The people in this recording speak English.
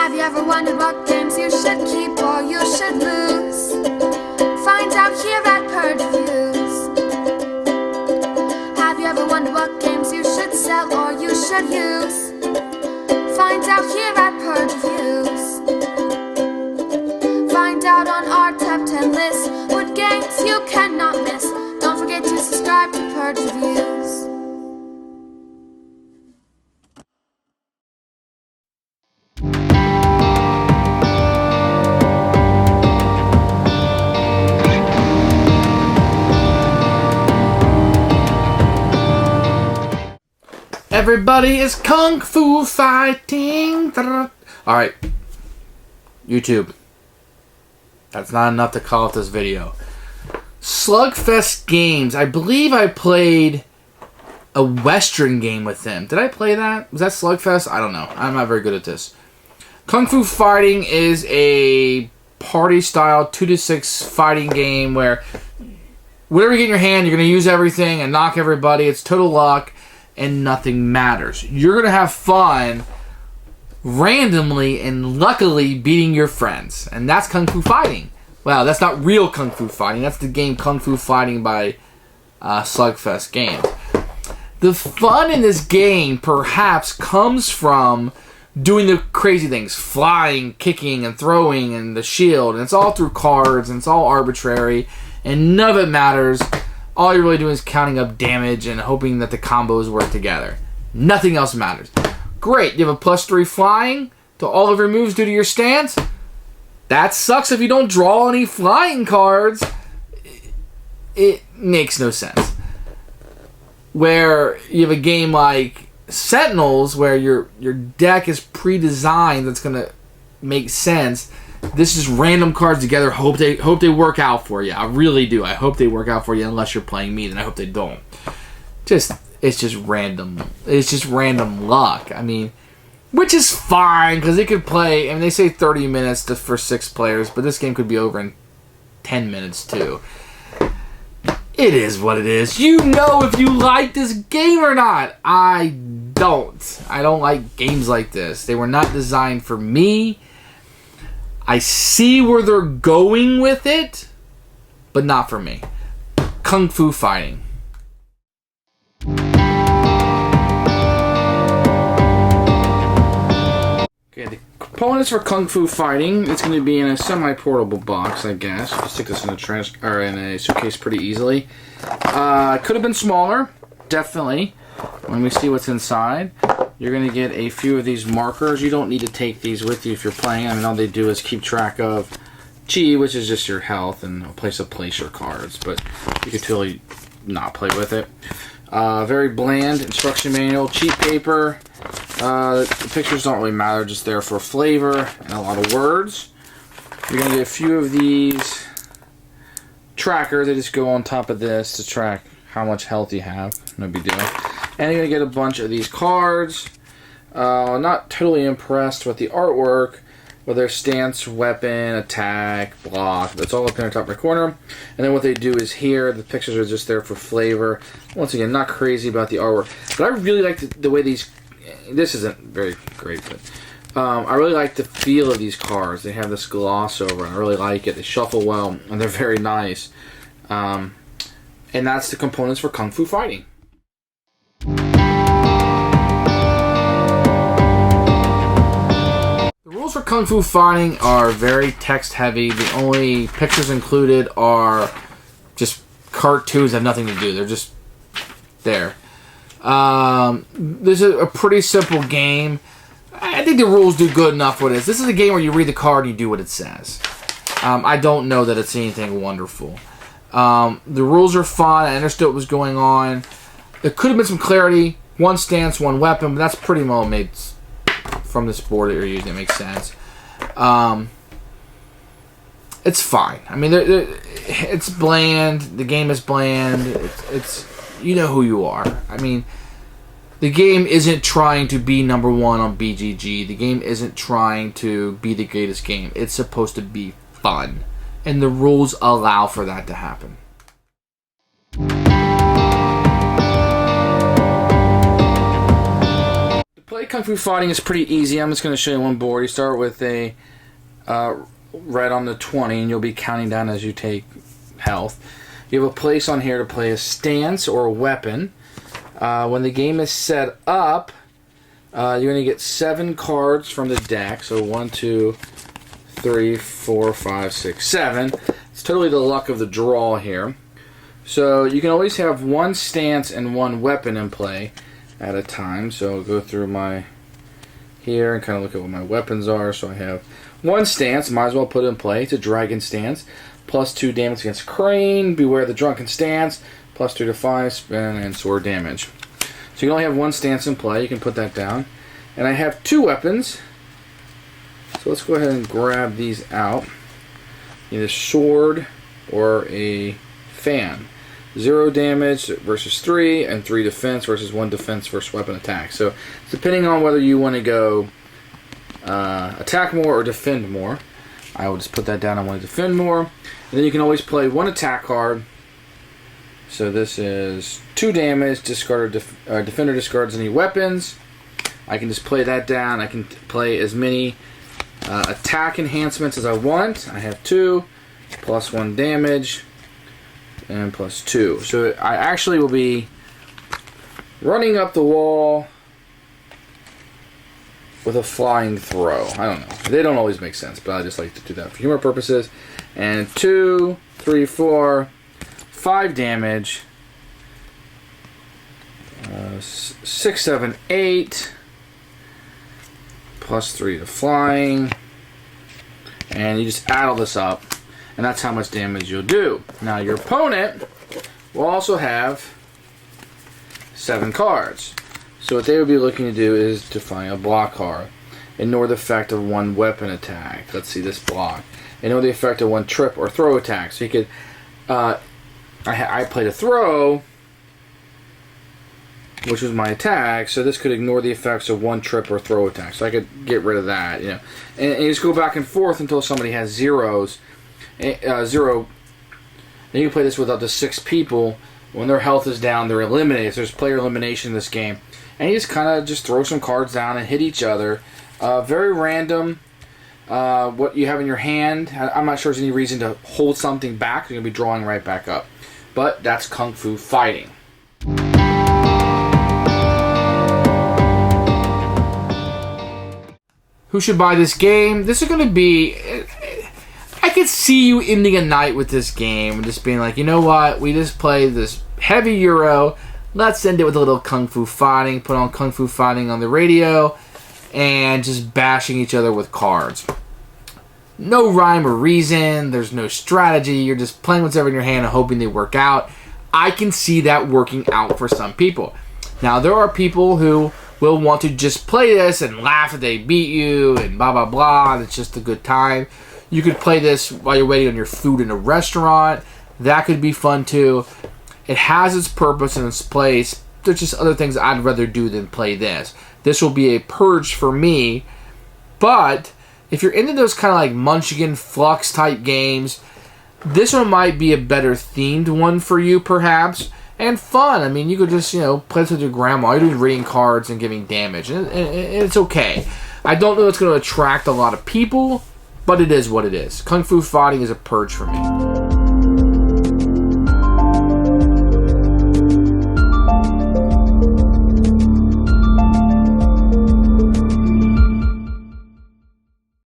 Have you ever wondered what games you should keep or you should lose? Find out here at Purge Reviews. Have you ever wondered what games you should sell or you should use? Find out here at Purge Reviews. Find out on our top 10 list what games you cannot miss. Don't forget to subscribe to Purge Reviews. Everybody is kung fu fighting. Alright, YouTube. That's not enough to call it this video. Slugfest Games. I believe I played a Western game with them. Did I play that? Was that Slugfest? I don't know. I'm not very good at this. Kung Fu Fighting is a party-style 2-6 fighting game where whatever you get in your hand, you're going to use everything and knock everybody. It's total luck. And nothing matters. You're going to have fun randomly and luckily beating your friends. And that's Kung Fu Fighting. Well, that's not real Kung Fu Fighting. That's the game Kung Fu Fighting by Slugfest Games. The fun in this game perhaps comes from doing the crazy things. Flying, kicking, and throwing, and the shield. And it's all through cards, and it's all arbitrary. And none of it matters. All you're really doing is counting up damage and hoping that the combos work together. Nothing else matters. Great, you have a +3 flying to all of your moves due to your stance. That sucks if you don't draw any flying cards. It makes no sense. Where you have a game like Sentinels where your deck is pre-designed that's going to make sense. This is random cards together. Hope they work out for you. I really do. I hope they work out for you. Unless you're playing me, then I hope they don't. It's just random. It's just random luck. I mean, which is fine because it could play. I mean, they say 30 minutes for 6 players, but this game could be over in 10 minutes too. It is what it is. You know if you like this game or not. I don't. I don't like games like this. They were not designed for me. I see where they're going with it, but not for me. Kung Fu Fighting. Okay, the components for Kung Fu Fighting, it's going to be in a semi-portable box, I guess. You can stick this in a trash or in a suitcase pretty easily. It could have been smaller, definitely. When we see what's inside, you're going to get a few of these markers. You don't need to take these with you if you're playing. I mean, all they do is keep track of chi, which is just your health, and a place to place your cards. But you can totally not play with it. Very bland instruction manual, cheap paper. The pictures don't really matter, just there for flavor and a lot of words. You're going to get a few of these trackers. They just go on top of this to track how much health you have. No big deal. And you're going to get a bunch of these cards. Not totally impressed with the artwork, with their stance, weapon, attack, block. That's all up in the top right corner. And then what they do is here, the pictures are just there for flavor. Once again, not crazy about the artwork. But I really like the way these... This isn't very great, but... I really like the feel of these cards. They have this gloss over it. I really like it. They shuffle well, and they're very nice. And that's the components for Kung Fu Fighting. The rules for Kung Fu Fighting are very text heavy. The only pictures included are just cartoons that have nothing to do. They're just there. This is a pretty simple game. I think the rules do good enough for this. This is a game where you read the card and you do what it says. I don't know that it's anything wonderful. The rules are fun. I understood what was going on. There could have been some clarity. One stance, one weapon, but that's pretty well made from this board that you're using. It makes sense. It's fine. I mean, it's bland. The game is bland. It's you know who you are. I mean, the game isn't trying to be number one on BGG. The game isn't trying to be the greatest game. It's supposed to be fun. And the rules allow for that to happen. The play Alright, Kung Fu Fighting is pretty easy. I'm just going to show you one board. You start with a red on the 20, and you'll be counting down as you take health. You have a place on here to play a stance or a weapon. When the game is set up, you're going to get 7 cards from the deck. So 1, 2, 3, 4, 5, 6, 7. It's totally the luck of the draw here. So you can always have 1 stance and 1 weapon in play at a time. So I'll go through my here and kind of look at what my weapons are. So I have 1 stance, might as well put it in play. It's a dragon stance. Plus 2 damage against Crane, Beware the Drunken Stance, plus 2 to 5, spin, and sword damage. So you can only have 1 stance in play, you can put that down. And I have 2 weapons, so let's go ahead and grab these out. Either a sword or a fan. 0 damage versus 3, and 3 defense versus 1 defense versus weapon attack. So depending on whether you want to go attack more or defend more, I will just put that down. I want to defend more. And then you can always play 1 attack card. So this is 2 damage. Defender discards any weapons. I can just play that down. I can play as many attack enhancements as I want. I have 2, plus 1 damage, and plus 2. So I actually will be running up the wall with a flying throw. I don't know. They don't always make sense, but I just like to do that for humor purposes. And 2, 3, 4, 5 damage. 6, 7, 8. Plus 3 to flying. And you just add all this up, and that's how much damage you'll do. Now your opponent will also have 7 cards. So what they would be looking to do is to find a block card. Ignore the effect of 1 weapon attack. Let's see this block. Ignore the effect of 1 trip or throw attack. So you could, I played a throw, which was my attack. So this could ignore the effects of 1 trip or throw attack. So I could get rid of that, you know. And you just go back and forth until somebody has 0. And you can play this with up to 6 people. When their health is down, they're eliminated. So there's player elimination in this game. And you just kind of just throw some cards down and hit each other. Very random. What you have in your hand. I'm not sure there's any reason to hold something back. You're going to be drawing right back up. But that's Kung Fu Fighting. Who should buy this game? This is going to be... I could see you ending a night with this game and just being like, you know what? We just played this heavy Euro. Let's end it with a little Kung Fu Fighting. Put on Kung Fu Fighting on the radio and just bashing each other with cards. No rhyme or reason. There's no strategy. You're just playing whatever in your hand and hoping they work out. I can see that working out for some people. Now, there are people who will want to just play this and laugh if they beat you and blah, blah, blah. And it's just a good time. You could play this while you're waiting on your food in a restaurant. That could be fun, too. It has its purpose and its place. There's just other things I'd rather do than play this. This will be a purge for me. But if you're into those kind of like Munchkin Flux type games, this one might be a better themed one for you, perhaps. And fun. I mean, you could just, play this with your grandma. You're just reading cards and giving damage. And it's okay. I don't know if it's going to attract a lot of people, but it is what it is. Kung Fu Fighting is a purge for me.